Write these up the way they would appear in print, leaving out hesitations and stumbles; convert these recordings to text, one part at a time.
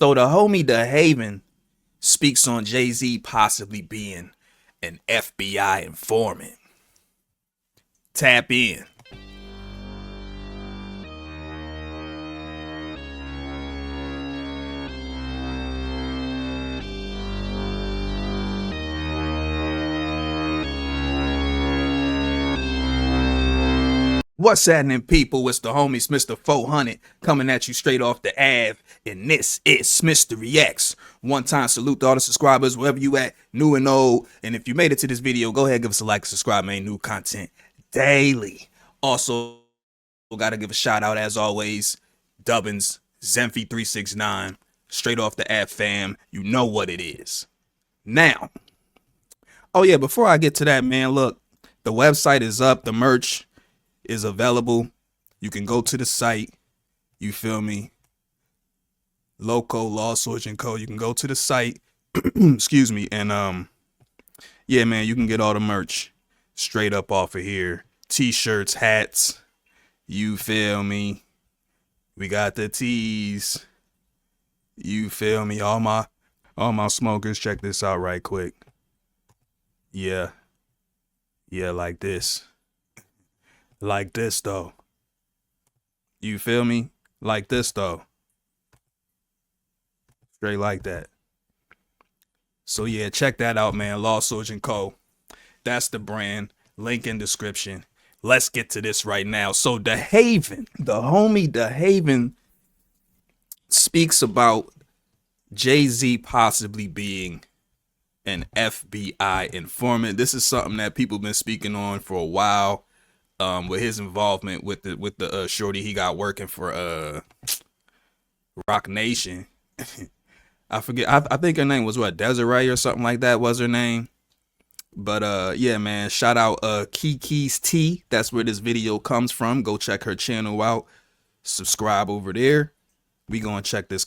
So the homie Dehaven speaks on Jay-Z possibly being an FBI informant. Tap in. What's happening, people? It's the homie Smitster 400 coming at you straight off the Ave, and this is Smitster Reacts. One time salute to all the subscribers, wherever you at, new and old. And if you made it to this video, go ahead, give us a like, subscribe, man. New content daily. Also, gotta give a shout out as always, Dubbins, Zenfi369, straight off the Ave fam. You know what it is. Now, oh yeah, before I get to that, man, look, the website is up, the merch is available. You can go to the site, you feel me, Loco Law Switch & Co. You can go to the site, excuse me, and yeah, man, you can get all the merch straight up off of here. T-shirts, hats, you feel me, we got the tees, you feel me, all my smokers, check this out right quick. Yeah, like this. Like this though. You feel me? Like this though. Straight like that. So yeah, check that out, man. Law Switch & Co. That's the brand. Link in description. Let's get to this right now. So Dehaven, the homie Dehaven, speaks about Jay-Z possibly being an FBI informant. This is something that people have been speaking on for a while. With his involvement with the shorty he got working for Rock Nation. I forget. I think her name was what, Desiree or something like that was her name. But yeah, man, shout out Kiki's T. That's where this video comes from. Go check her channel out. Subscribe over there. We gonna check this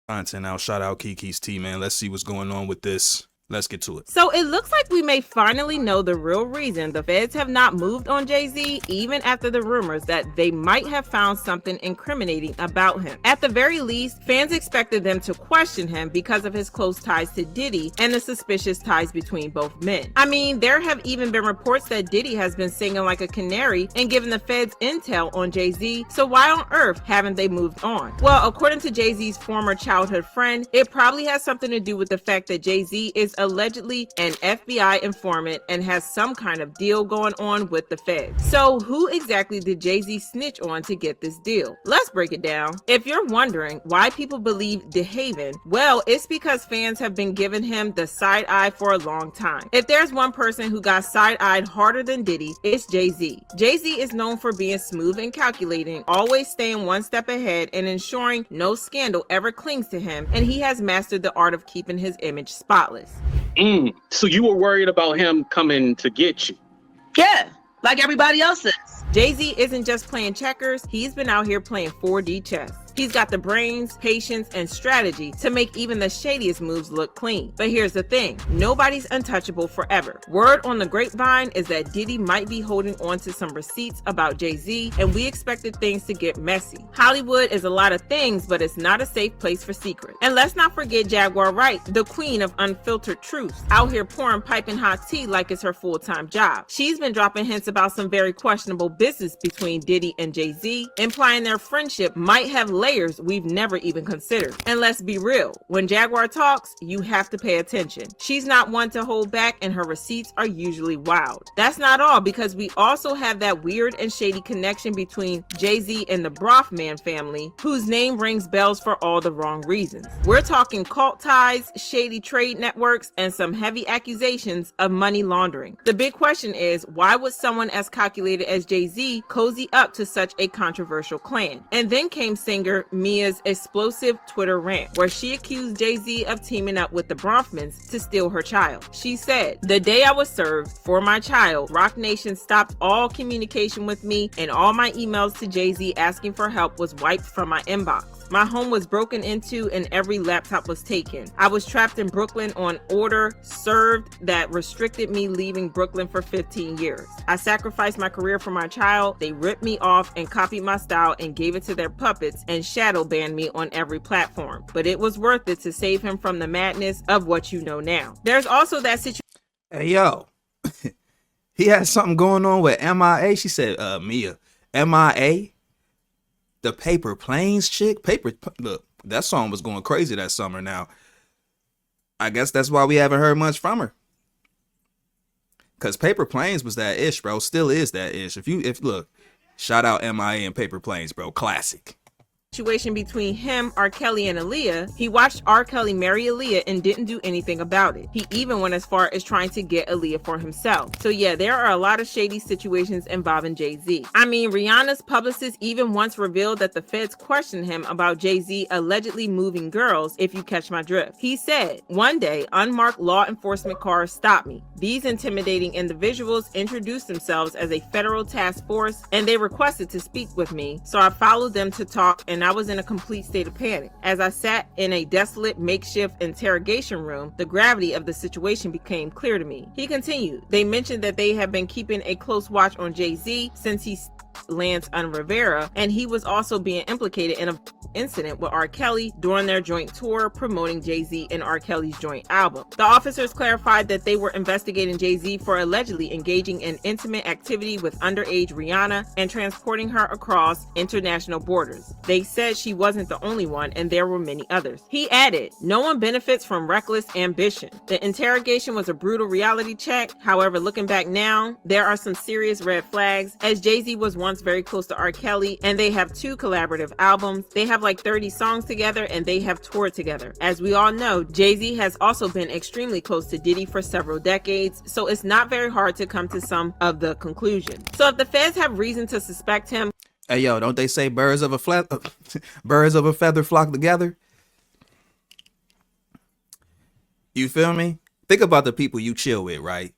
content out. Shout out Kiki's T, man. Let's see what's going on with this. Let's get to it. So it looks like we may finally know the real reason the feds have not moved on Jay-Z, even after the rumors that they might have found something incriminating about him. At the very least, fans expected them to question him because of his close ties to Diddy and the suspicious ties between both men. I mean, there have even been reports that Diddy has been singing like a canary and giving the feds intel on Jay-Z, so why on earth haven't they moved on? Well, according to Jay-Z's former childhood friend, it probably has something to do with the fact that Jay-Z is allegedly an FBI informant and has some kind of deal going on with the feds. So who exactly did Jay-Z snitch on to get this deal? Let's break it down. If you're wondering why people believe Dehaven, well, it's because fans have been giving him the side eye for a long time. If there's one person who got side-eyed harder than Diddy, it's Jay-Z. Jay-Z is known for being smooth and calculating, always staying one step ahead and ensuring no scandal ever clings to him, and he has mastered the art of keeping his image spotless. So you were worried about him coming to get you? Yeah, like everybody else is. Jay-Z isn't just playing checkers, he's been out here playing 4D chess. He's got the brains, patience, and strategy to make even the shadiest moves look clean. But here's the thing, nobody's untouchable forever. Word on the grapevine is that Diddy might be holding on to some receipts about Jay-Z, and we expected things to get messy. Hollywood is a lot of things, but it's not a safe place for secrets. And let's not forget Jaguar Wright, the queen of unfiltered truths, out here pouring piping hot tea like it's her full-time job. She's been dropping hints about some very questionable business between Diddy and Jay-Z, implying their friendship might have layers we've never even considered. And let's be real, when Jaguar talks, you have to pay attention. She's not one to hold back, and her receipts are usually wild. That's not all, because we also have that weird and shady connection between Jay-Z and the Brothman family, whose name rings bells for all the wrong reasons. We're talking cult ties, shady trade networks, and some heavy accusations of money laundering. The big question is, why would someone as calculated as Jay-Z cozy up to such a controversial clan? And then came singer Mia's explosive Twitter rant, where she accused Jay-Z of teaming up with the Bronfmans to steal her child. She said, "The day I was served for my child, Rock Nation stopped all communication with me, and all my emails to Jay-Z asking for help was wiped from my inbox. My home was broken into and every laptop was taken. I was trapped in Brooklyn on order served that restricted me leaving Brooklyn for 15 years. I sacrificed my career for my child. They ripped me off and copied my style and gave it to their puppets, and and shadow banned me on every platform, but it was worth it to save him from the madness of what you know now. There's also that situation. Hey, yo. He had something going on with MIA. She said, Mia, MIA? The Paper Planes chick? Look, that song was going crazy that summer. Now, I guess that's why we haven't heard much from her. Because Paper Planes was that ish, bro. Still is that ish. Look, shout out MIA and Paper Planes, bro. Classic. Situation between him, R. Kelly, and Aaliyah. He watched R. Kelly marry Aaliyah and didn't do anything about it. He even went as far as trying to get Aaliyah for himself. So yeah, there are a lot of shady situations involving Jay-Z. I mean, Rihanna's publicist even once revealed that the feds questioned him about Jay-Z allegedly moving girls, if you catch my drift. He said, "One day, unmarked law enforcement cars stopped me. These intimidating individuals introduced themselves as a federal task force and they requested to speak with me. So I followed them to talk and I was in a complete state of panic. As I sat in a desolate makeshift interrogation room, the gravity of the situation became clear to me." He continued, "They mentioned that they have been keeping a close watch on Jay-Z since he Lance on Rivera, and he was also being implicated in an incident with R. Kelly during their joint tour promoting Jay-Z and R. Kelly's joint album. The officers clarified that they were investigating Jay-Z for allegedly engaging in intimate activity with underage Rihanna and transporting her across international borders. They said she wasn't the only one and there were many others." He added, "No one benefits from reckless ambition." The interrogation was a brutal reality check. However, looking back now, there are some serious red flags, as Jay-Z was once very close to R. Kelly and they have 2 collaborative albums. They have like 30 songs together and they have toured together. As we all know, Jay-Z has also been extremely close to Diddy for several decades, so it's not very hard to come to some of the conclusion. So if the feds have reason to suspect him, hey, yo, don't they say birds of a feather flock together? You feel me? Think about the people you chill with, right?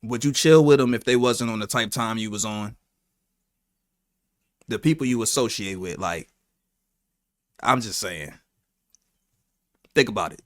Would you chill with them if they wasn't on the type time you was on? The people you associate with, like, I'm just saying. Think about it.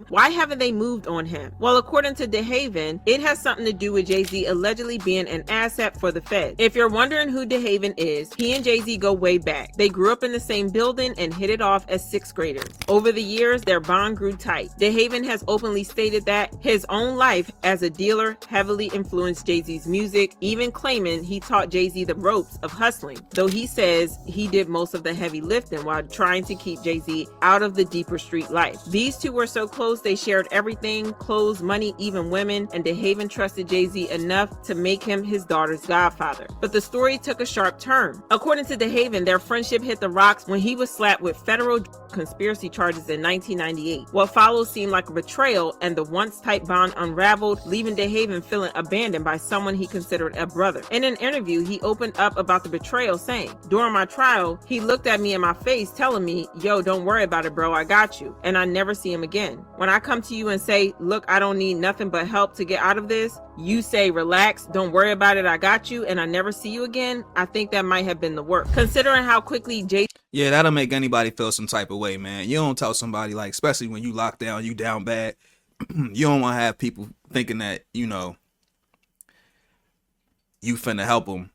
why haven't they moved on him? Well, according to Dehaven, it has something to do with Jay-Z allegedly being an asset for the Fed. If you're wondering who Dehaven is, he and Jay-Z go way back. They grew up in the same building and hit it off as 6th graders. Over the years, their bond grew tight. Dehaven has openly stated that his own life as a dealer heavily influenced Jay-Z's music, even claiming he taught Jay-Z the ropes of hustling, though he says he did most of the heavy lifting while trying to keep Jay-Z out of the deeper street life. These two were so close they shared everything, clothes, money, even women, and Dehaven trusted Jay-Z enough to make him his daughter's godfather. But the story took a sharp turn. According to Dehaven, their friendship hit the rocks when he was slapped with federal conspiracy charges in 1998. What followed seemed like a betrayal, and the once tight bond unraveled, leaving Dehaven feeling abandoned by someone he considered a brother. In an interview, he opened up about the betrayal, saying, "During my trial, he looked at me in my face telling me, 'Yo, don't worry about it, bro, I got you,' and I never see him again. When I come to you and say, 'Look, I don't need nothing but help to get out of this,' you say, 'Relax, don't worry about it, I got you,' and I never see you again. I think that might have been the work." Considering how quickly Jay Yeah, that'll make anybody feel some type of way, man. You don't tell somebody, like, especially when you locked down, you down bad. You don't want to have people thinking that, you know, you finna help them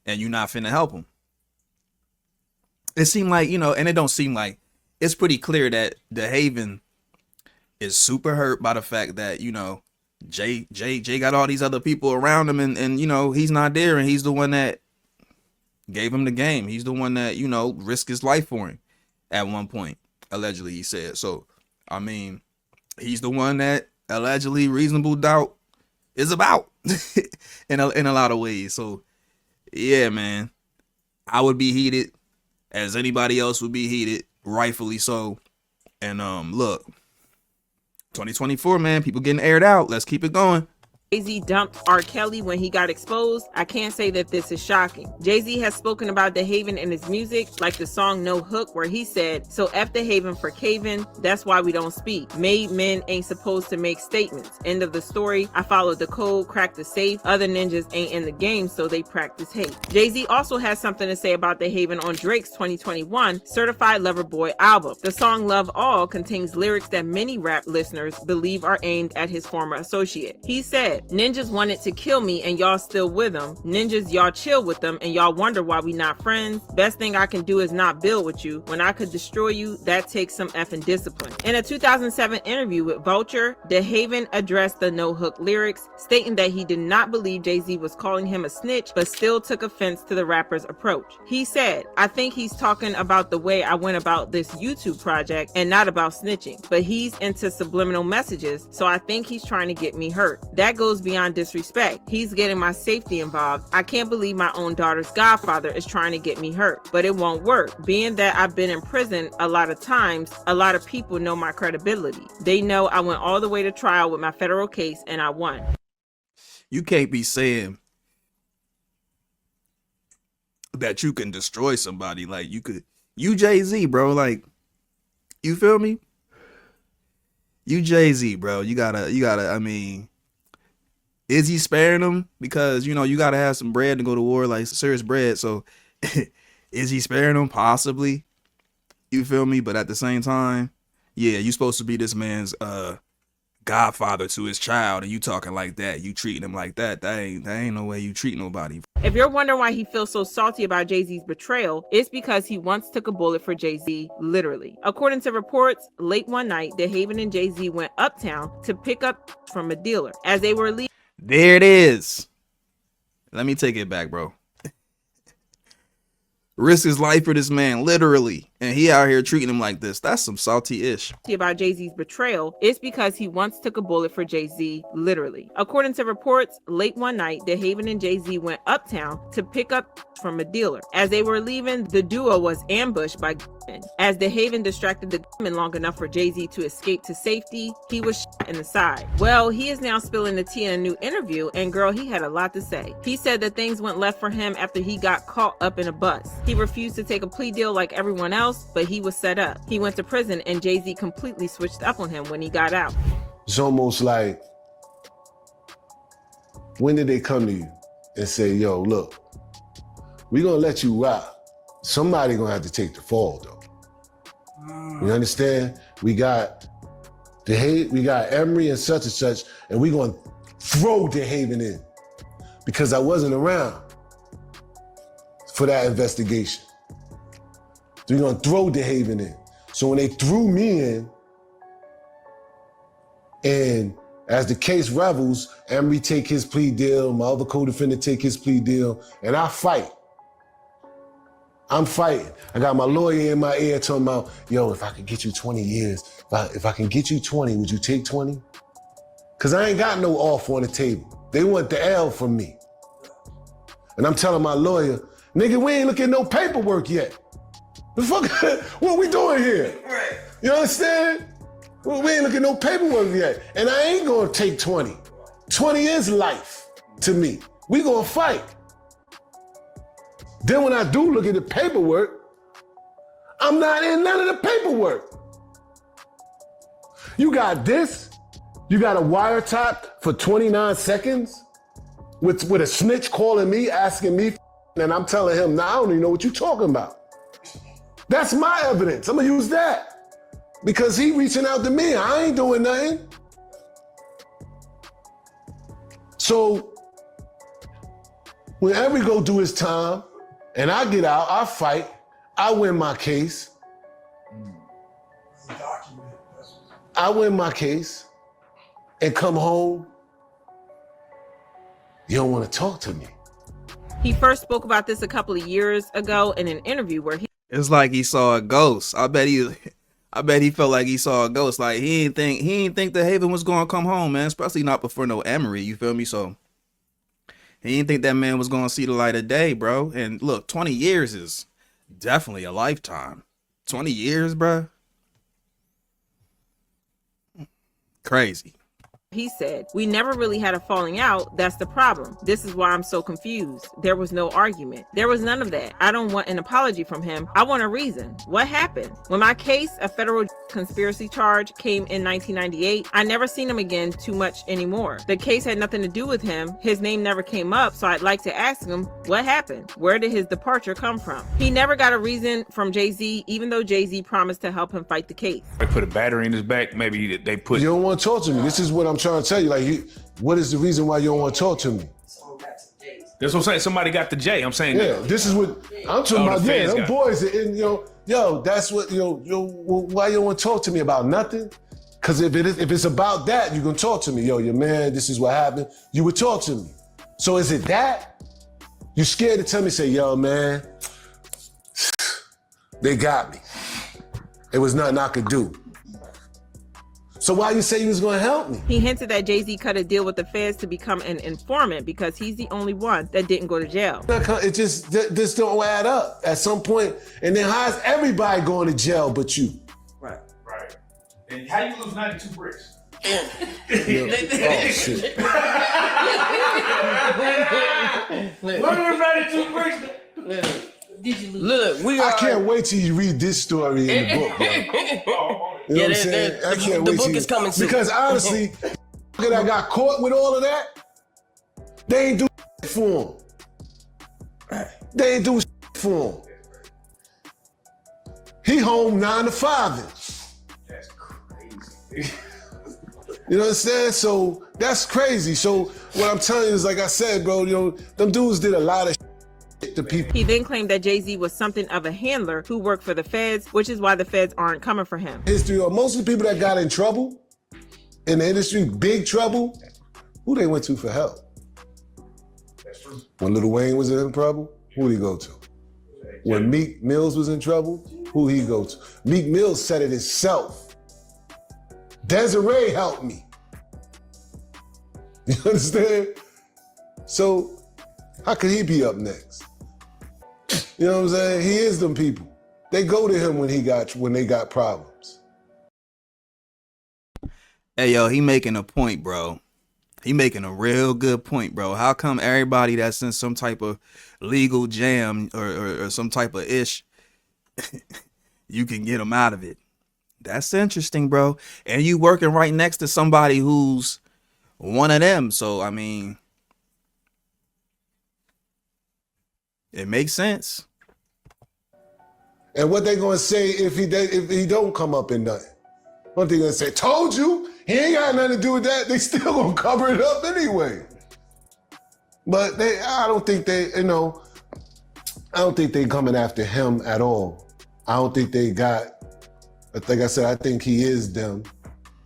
and you not finna help them. It seemed like, you know, and it don't seem like, it's pretty clear that Dehaven is super hurt by the fact that, you know, Jay got all these other people around him and you know, he's not there, and he's the one that gave him the game. He's the one that, you know, risked his life for him at one point, allegedly, he said. So, I mean, he's the one that allegedly reasonable doubt is about in a lot of ways. So, yeah, man, I would be heated as anybody else would be heated, rightfully so. And look, 2024, man, people getting aired out. Let's keep it going. Jay-Z dumped R. Kelly when he got exposed, I can't say that this is shocking. Jay-Z has spoken about Dehaven in his music, like the song No Hook, where he said, "So F Dehaven for caving, that's why we don't speak. Made men ain't supposed to make statements. End of the story. I followed the code, cracked the safe. Other ninjas ain't in the game, so they practice hate." Jay-Z also has something to say about Dehaven on Drake's 2021 Certified Lover Boy album. The song Love All contains lyrics that many rap listeners believe are aimed at his former associate. He said, said, ninjas wanted to kill me and y'all still with them. Ninjas, y'all chill with them and y'all wonder why we not friends. Best thing I can do is not build with you. When I could destroy you, that takes some effing discipline. In a 2007 interview with Vulture, Dehaven addressed the no-hook lyrics, stating that he did not believe Jay-Z was calling him a snitch, but still took offense to the rapper's approach. He said, I think he's talking about the way I went about this YouTube project and not about snitching, but he's into subliminal messages, so I think he's trying to get me hurt. That goes beyond disrespect. He's getting my safety involved. I can't believe my own daughter's godfather is trying to get me hurt, but it won't work. Being that I've been in prison a lot of times, a lot of people know my credibility. They know I went all the way to trial with my federal case and I won. You can't be saying that you can destroy somebody. Like you Jay-Z, bro. Like, you feel me? You Jay-Z, bro. You gotta, I mean, is he sparing them? Because, you know, you gotta have some bread to go to war, like serious bread. So is he sparing them? Possibly. You feel me? But at the same time, yeah, you supposed to be this man's godfather to his child, and you talking like that, you treating him like that. That ain't no way you treat nobody. If you're wondering why he feels so salty about Jay-Z's betrayal, it's because he once took a bullet for Jay-Z, literally. According to reports, late one night, Dehaven and Jay-Z went uptown to pick up from a dealer. As they were leaving, there it is. Let me take it back, bro. Risk his life for this man, literally, and he out here treating him like this. That's some salty-ish. About Jay-Z's betrayal, it's because he once took a bullet for Jay-Z, literally. According to reports, late one night, Dehaven and Jay-Z went uptown to pick up from a dealer. As they were leaving, the duo was ambushed by gunmen. As Dehaven distracted the gunman long enough for Jay-Z to escape to safety, he was shot in the side. Well, he is now spilling the tea in a new interview, and girl, he had a lot to say. He said that things went left for him after he got caught up in a bus. He refused to take a plea deal like everyone else, but he was set up. He went to prison, and Jay-Z completely switched up on him when he got out. It's almost like, when did they come to you and say, yo, look, we gonna let you rock. Somebody gonna have to take the fall, though. You understand? We got Emery and such, and we gonna throw Dehaven in because I wasn't around for that investigation. So we're gonna throw Dehaven in. So when they threw me in, and as the case revels, Emery take his plea deal, my other co-defendant take his plea deal, and I fight. I'm fighting. I got my lawyer in my ear talking about, yo, if I could get you 20 years, if I can get you 20, would you take 20? Because I ain't got no offer on the table. They want the L from me. And I'm telling my lawyer, nigga, we ain't looking at no paperwork yet. The fuck, what we doing here? Right. You understand? Well, we ain't looking at no paperwork yet. And I ain't gonna take 20. 20 is life to me. We gonna fight. Then when I do look at the paperwork, I'm not in none of the paperwork. You got this, you got a wiretap for 29 seconds with a snitch calling me, asking me, and I'm telling him, nah, I don't even know what you're talking about. That's my evidence, I'm gonna use that. Because he reaching out to me, I ain't doing nothing. So, when Emery go do his time, and I get out, I fight, I win my case. I win my case and come home. You don't want to talk to me. He first spoke about this a couple of years ago in an interview where he... It's like he saw a ghost. I bet he felt like he saw a ghost. Like he didn't think Dehaven was gonna come home, man. Especially not before no Emery. You feel me? So he didn't think that man was gonna see the light of day, bro. And look, 20 years is definitely a lifetime. 20 years, bro. Crazy. He said, we never really had a falling out. That's the problem. This is why I'm so confused. There was no argument. There was none of that. I don't want an apology from him. I want a reason. What happened? When my case, a federal conspiracy charge, came in 1998, I never seen him again too much anymore. The case had nothing to do with him. His name never came up, so I'd like to ask him, what happened? Where did his departure come from? He never got a reason from Jay-Z, even though Jay-Z promised to help him fight the case. They put a battery in his back, maybe they put... You don't want to talk to me. This is what I'm trying to tell you. Like, What is the reason why you don't want to talk to me? That's what I'm saying. Somebody got the J. I'm saying. Yeah, this is what I'm talking about. the Yeah, feds them got boys, and yo, that's what why you don't want to talk to me about nothing? Because if it's about that, you can talk to me. Yo, your man, this is what happened. You would talk to me. So is it that? You scared to tell me, say, yo, man, they got me. It was nothing I could do. So why you say you was gonna help me? He hinted that Jay-Z cut a deal with the feds to become an informant because he's the only one that didn't go to jail. It just this don't add up at some point, and then how's everybody going to jail but you? Right. And how you lose 92 bricks? Oh shit. What was 92 bricks? Did you lose? Look, I can't wait till you read this story in the book, bro. You know what I'm saying? I can't wait. The book is coming soon. Because honestly, that got caught with all of that, they ain't do for him. They ain't do for him. He home 9 to 5. That's crazy. You know what I'm saying? So that's crazy. So what I'm telling you is, like I said, bro, them dudes did a lot of to people. He then claimed that Jay-Z was something of a handler who worked for the feds, which is why the feds aren't coming for him. History of most of the people that got in trouble in the industry, big trouble, who they went to for help? That's true. When Lil Wayne was in trouble, who did he go to? When Meek Mills was in trouble, who he go to? Meek Mills said it himself. Desiree helped me. You understand? So how could he be up next? You know what I'm saying? He is them people. They go to him when they got problems. Hey, yo, he making a point, bro. He making a real good point, bro. How come everybody that's in some type of legal jam or some type of ish, you can get them out of it? That's interesting, bro. And you working right next to somebody who's one of them. So, I mean, it makes sense. And what they gonna say if he don't come up in nothing? What they gonna say? Told you, he ain't got nothing to do with that. They still gonna cover it up anyway. But I don't think they coming after him at all. I don't think they got, like I said, I think he is them.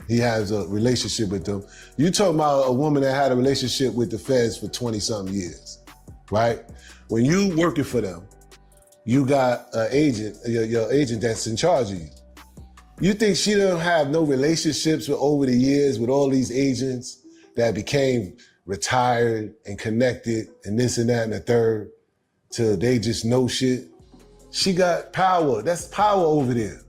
He has a relationship with them. You talking about a woman that had a relationship with the feds for 20-something years, right? When you working for them, you got an agent, your agent that's in charge of you. You think she don't have no relationships with over the years with all these agents that became retired and connected and this and that and the third till they just know shit? She got power. That's power over there.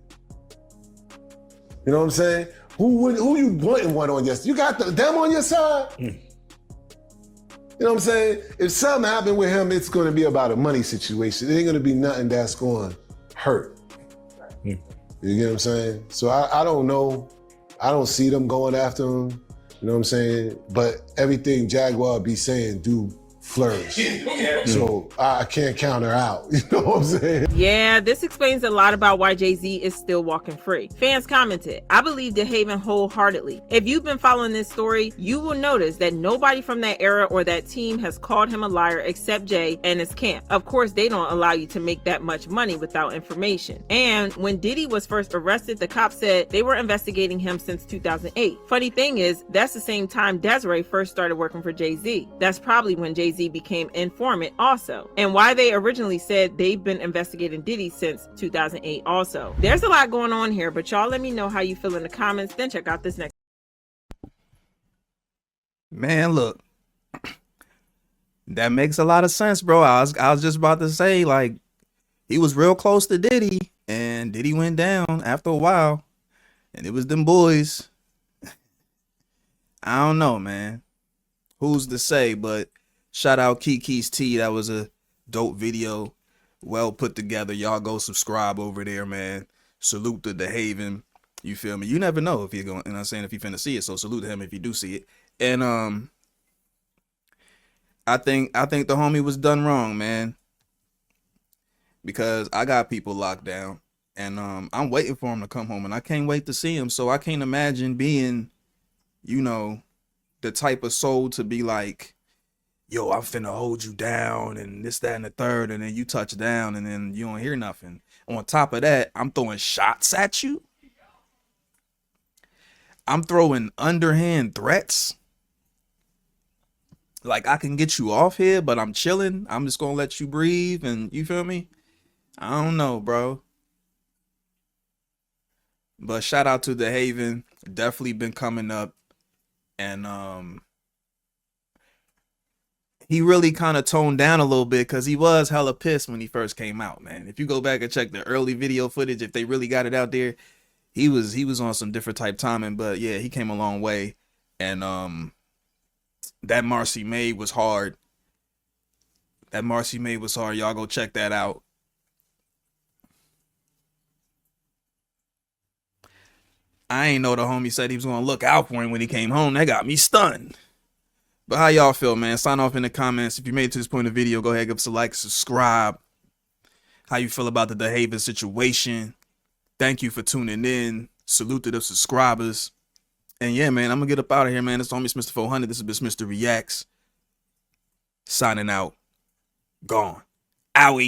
You know what I'm saying? Who you wanting one on your side? You got them on your side? You know what I'm saying? If something happened with him, it's going to be about a money situation. It ain't going to be nothing that's going to hurt. You get what I'm saying? So I don't know. I don't see them going after him. You know what I'm saying? But everything Jaguar be saying do flourish. So I can't count her out. You know what I'm saying? Yeah, this explains a lot about why Jay-Z is still walking free. Fans commented, I believe Dehaven wholeheartedly. If you've been following this story, you will notice that nobody from that era or that team has called him a liar except Jay and his camp. Of course, they don't allow you to make that much money without information. And when Diddy was first arrested, the cops said they were investigating him since 2008. Funny thing is, that's the same time Desiree first started working for Jay-Z. That's probably when Jay-Z became informant also, and why they originally said they've been investigating Diddy since 2008 also. There's a lot going on here, but y'all let me know how you feel in the comments, then check out this next. Man, look, that makes a lot of sense, bro. I was just about to say, like, he was real close to Diddy, and Diddy went down after a while, and it was them boys. I don't know, man. Who's to say? But shout out Kiki's Tea. That was a dope video. Well put together. Y'all go subscribe over there, man. Salute to Dehaven. You feel me? You never know if you're going, and I'm saying if you finna see it. So salute to him if you do see it. And I think the homie was done wrong, man. Because I got people locked down. And I'm waiting for him to come home. And I can't wait to see him. So I can't imagine being, the type of soul to be like, yo, I'm finna hold you down and this, that, and the third, and then you touch down and then you don't hear nothing. On top of that, I'm throwing shots at you. I'm throwing underhand threats. Like, I can get you off here, but I'm chilling. I'm just gonna let you breathe, and you feel me? I don't know, bro. But shout out to Dehaven. Definitely been coming up. And he really kind of toned down a little bit because he was hella pissed when he first came out, man. If you go back and check the early video footage, if they really got it out there, he was on some different type timing. But yeah, he came a long way. And that Marcy Maid was hard. That Marcy Maid was hard. Y'all go check that out. I ain't know the homie said he was gonna look out for him when he came home. That got me stunned. But how y'all feel, man? Sign off in the comments. If you made it to this point in the video, go ahead, give us a like, subscribe. How you feel about the Dehaven situation? Thank you for tuning in. Salute to the subscribers. And yeah, man, I'm gonna get up out of here, man. It's homie Smitster 400. This has been Smitster Reacts. Signing out. Gone. Owie.